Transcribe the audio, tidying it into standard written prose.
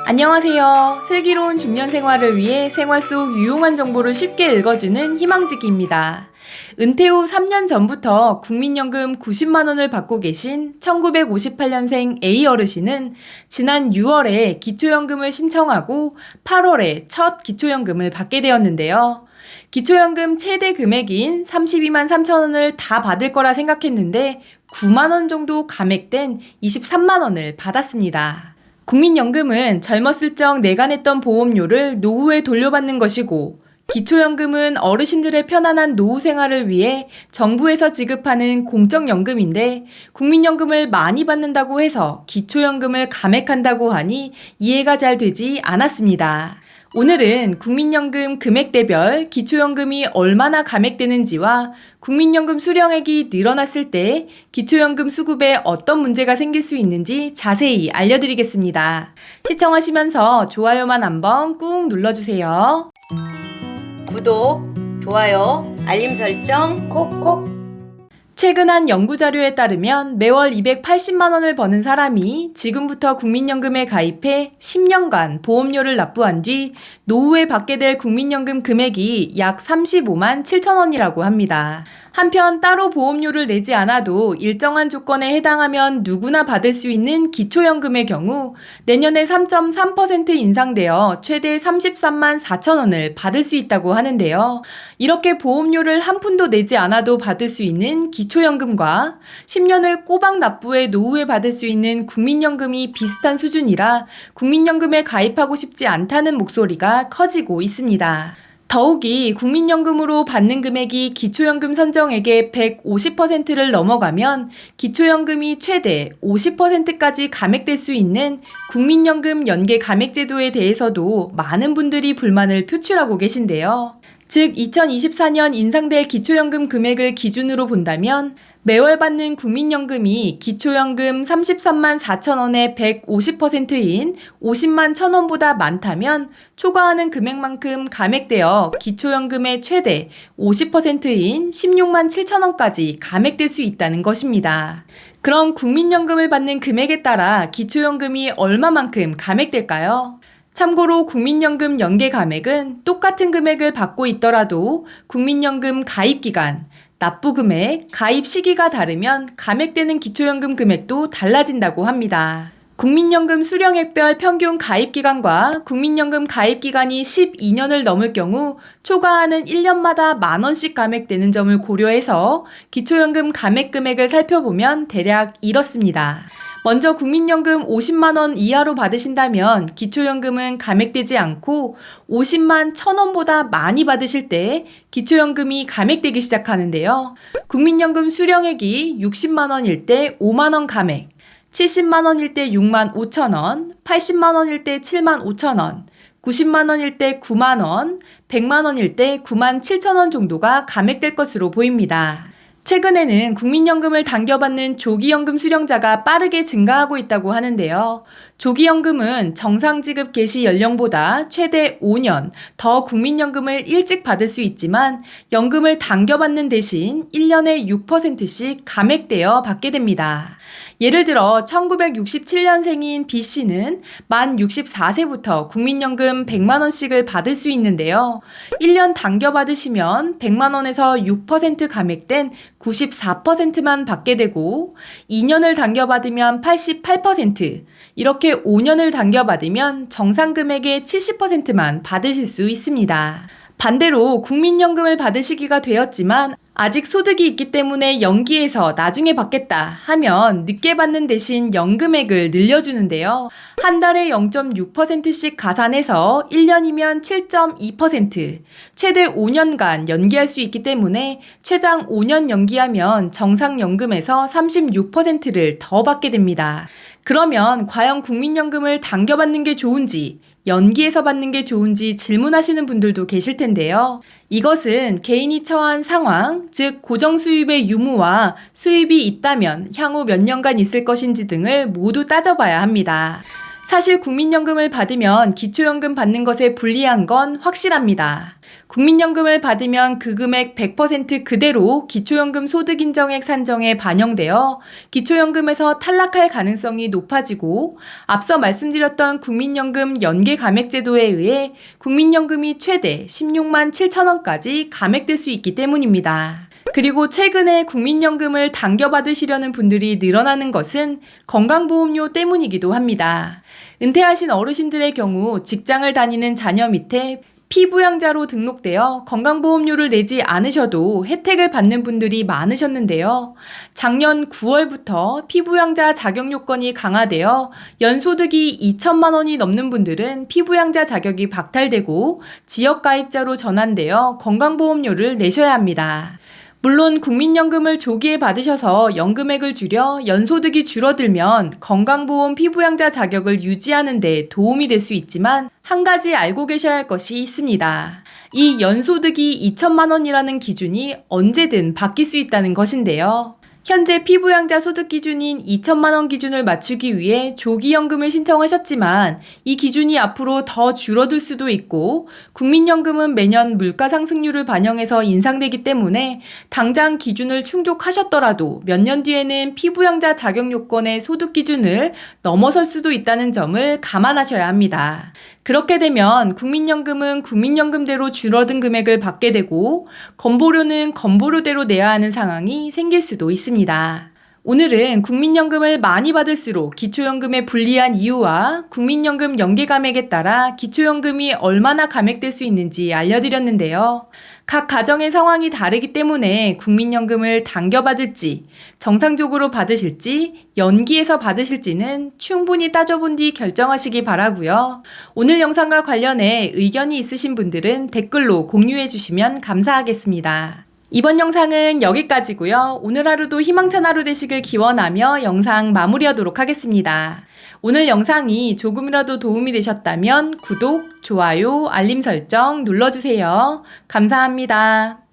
안녕하세요. 슬기로운 중년 생활을 위해 생활 속 유용한 정보를 쉽게 읽어주는 희망지기입니다. 은퇴 후 3년 전부터 국민연금 90만 원을 받고 계신 1958년생 A 어르신은 지난 6월에 기초연금을 신청하고 8월에 첫 기초연금을 받게 되었는데요. 기초연금 최대 금액인 32만 3천 원을 다 받을 거라 생각했는데 9만 원 정도 감액된 23만 원을 받았습니다. 국민연금은 젊었을 적 내가 냈던 보험료를 노후에 돌려받는 것이고, 기초연금은 어르신들의 편안한 노후 생활을 위해 정부에서 지급하는 공적연금인데, 국민연금을 많이 받는다고 해서 기초연금을 감액한다고 하니 이해가 잘 되지 않았습니다. 오늘은 국민연금 금액대별 기초연금이 얼마나 감액되는지와 국민연금 수령액이 늘어났을 때 기초연금 수급에 어떤 문제가 생길 수 있는지 자세히 알려드리겠습니다. 시청하시면서 좋아요만 한번 꾹 눌러주세요. 구독, 좋아요, 알림 설정 콕콕. 최근 한 연구자료에 따르면 매월 280만 원을 버는 사람이 지금부터 국민연금에 가입해 10년간 보험료를 납부한 뒤 노후에 받게 될 국민연금 금액이 약 35만 7천 원이라고 합니다. 한편 따로 보험료를 내지 않아도 일정한 조건에 해당하면 누구나 받을 수 있는 기초연금의 경우 내년에 3.3% 인상되어 최대 33만 4천 원을 받을 수 있다고 하는데요. 이렇게 보험료를 한 푼도 내지 않아도 받을 수 있는 기초연금과 10년을 꼬박 납부해 노후에 받을 수 있는 국민연금이 비슷한 수준이라 국민연금에 가입하고 싶지 않다는 목소리가 커지고 있습니다. 더욱이 국민연금으로 받는 금액이 기초연금 선정액의 150%를 넘어가면 기초연금이 최대 50%까지 감액될 수 있는 국민연금 연계 감액제도에 대해서도 많은 분들이 불만을 표출하고 계신데요. 즉 2024년 인상될 기초연금 금액을 기준으로 본다면 매월 받는 국민연금이 기초연금 33만 4천 원의 150%인 50만 1천 원보다 많다면 초과하는 금액만큼 감액되어 기초연금의 최대 50%인 16만 7천 원까지 감액될 수 있다는 것입니다. 그럼 국민연금을 받는 금액에 따라 기초연금이 얼마만큼 감액될까요? 참고로 국민연금 연계 감액은 똑같은 금액을 받고 있더라도 국민연금 가입기간, 납부금액, 가입 시기가 다르면 감액되는 기초연금 금액도 달라진다고 합니다. 국민연금 수령액별 평균 가입기간과 국민연금 가입기간이 12년을 넘을 경우 초과하는 1년마다 만 원씩 감액되는 점을 고려해서 기초연금 감액 금액을 살펴보면 대략 이렇습니다. 먼저 국민연금 50만 원 이하로 받으신다면 기초연금은 감액되지 않고 50만 1천 원보다 많이 받으실 때 기초연금이 감액되기 시작하는데요. 국민연금 수령액이 60만 원일 때 5만 원 감액, 70만 원일 때 6만 5천 원, 80만 원일 때 7만 5천 원, 90만 원일 때 9만 원, 100만 원일 때 9만 7천 원 정도가 감액될 것으로 보입니다. 최근에는 국민연금을 당겨받는 조기연금 수령자가 빠르게 증가하고 있다고 하는데요. 조기연금은 정상지급 개시 연령보다 최대 5년 더 국민연금을 일찍 받을 수 있지만 연금을 당겨받는 대신 1년에 6%씩 감액되어 받게 됩니다. 예를 들어 1967년생인 B씨는 만 64세부터 국민연금 100만 원씩을 받을 수 있는데요. 1년 당겨받으시면 100만 원에서 6% 감액된 94%만 받게 되고 2년을 당겨받으면 88%, 이렇게 5년을 당겨받으면 정상금액의 70%만 받으실 수 있습니다. 반대로 국민연금을 받을 시기가 되었지만 아직 소득이 있기 때문에 연기해서 나중에 받겠다 하면 늦게 받는 대신 연금액을 늘려주는데요. 한 달에 0.6%씩 가산해서 1년이면 7.2%, 최대 5년간 연기할 수 있기 때문에 최장 5년 연기하면 정상연금에서 36%를 더 받게 됩니다. 그러면 과연 국민연금을 당겨받는 게 좋은지, 연기해서 받는 게 좋은지 질문하시는 분들도 계실 텐데요. 이것은 개인이 처한 상황, 즉 고정 수입의 유무와 수입이 있다면 향후 몇 년간 있을 것인지 등을 모두 따져봐야 합니다. 사실 국민연금을 받으면 기초연금 받는 것에 불리한 건 확실합니다. 국민연금을 받으면 그 금액 100% 그대로 기초연금 소득인정액 산정에 반영되어 기초연금에서 탈락할 가능성이 높아지고, 앞서 말씀드렸던 국민연금 연계 감액제도에 의해 국민연금이 최대 16만 7천 원까지 감액될 수 있기 때문입니다. 그리고 최근에 국민연금을 당겨받으시려는 분들이 늘어나는 것은 건강보험료 때문이기도 합니다. 은퇴하신 어르신들의 경우 직장을 다니는 자녀 밑에 피부양자로 등록되어 건강보험료를 내지 않으셔도 혜택을 받는 분들이 많으셨는데요. 작년 9월부터 피부양자 자격 요건이 강화되어 연소득이 2천만 원이 넘는 분들은 피부양자 자격이 박탈되고 지역가입자로 전환되어 건강보험료를 내셔야 합니다. 물론 국민연금을 조기에 받으셔서 연금액을 줄여 연소득이 줄어들면 건강보험 피부양자 자격을 유지하는 데 도움이 될 수 있지만, 한 가지 알고 계셔야 할 것이 있습니다. 이 연소득이 2천만 원이라는 기준이 언제든 바뀔 수 있다는 것인데요. 현재 피부양자 소득 기준인 2천만 원 기준을 맞추기 위해 조기연금을 신청하셨지만 이 기준이 앞으로 더 줄어들 수도 있고, 국민연금은 매년 물가 상승률을 반영해서 인상되기 때문에 당장 기준을 충족하셨더라도 몇 년 뒤에는 피부양자 자격 요건의 소득 기준을 넘어설 수도 있다는 점을 감안하셔야 합니다. 그렇게 되면 국민연금은 국민연금대로 줄어든 금액을 받게 되고 건보료는 건보료대로 내야 하는 상황이 생길 수도 있습니다. 오늘은 국민연금을 많이 받을수록 기초연금에 불리한 이유와 국민연금 연계감액에 따라 기초연금이 얼마나 감액될 수 있는지 알려드렸는데요. 각 가정의 상황이 다르기 때문에 국민연금을 당겨받을지, 정상적으로 받으실지, 연기해서 받으실지는 충분히 따져본 뒤 결정하시기 바라고요. 오늘 영상과 관련해 의견이 있으신 분들은 댓글로 공유해 주시면 감사하겠습니다. 이번 영상은 여기까지고요. 오늘 하루도 희망찬 하루 되시길 기원하며 영상 마무리하도록 하겠습니다. 오늘 영상이 조금이라도 도움이 되셨다면 구독, 좋아요, 알림 설정 눌러주세요. 감사합니다.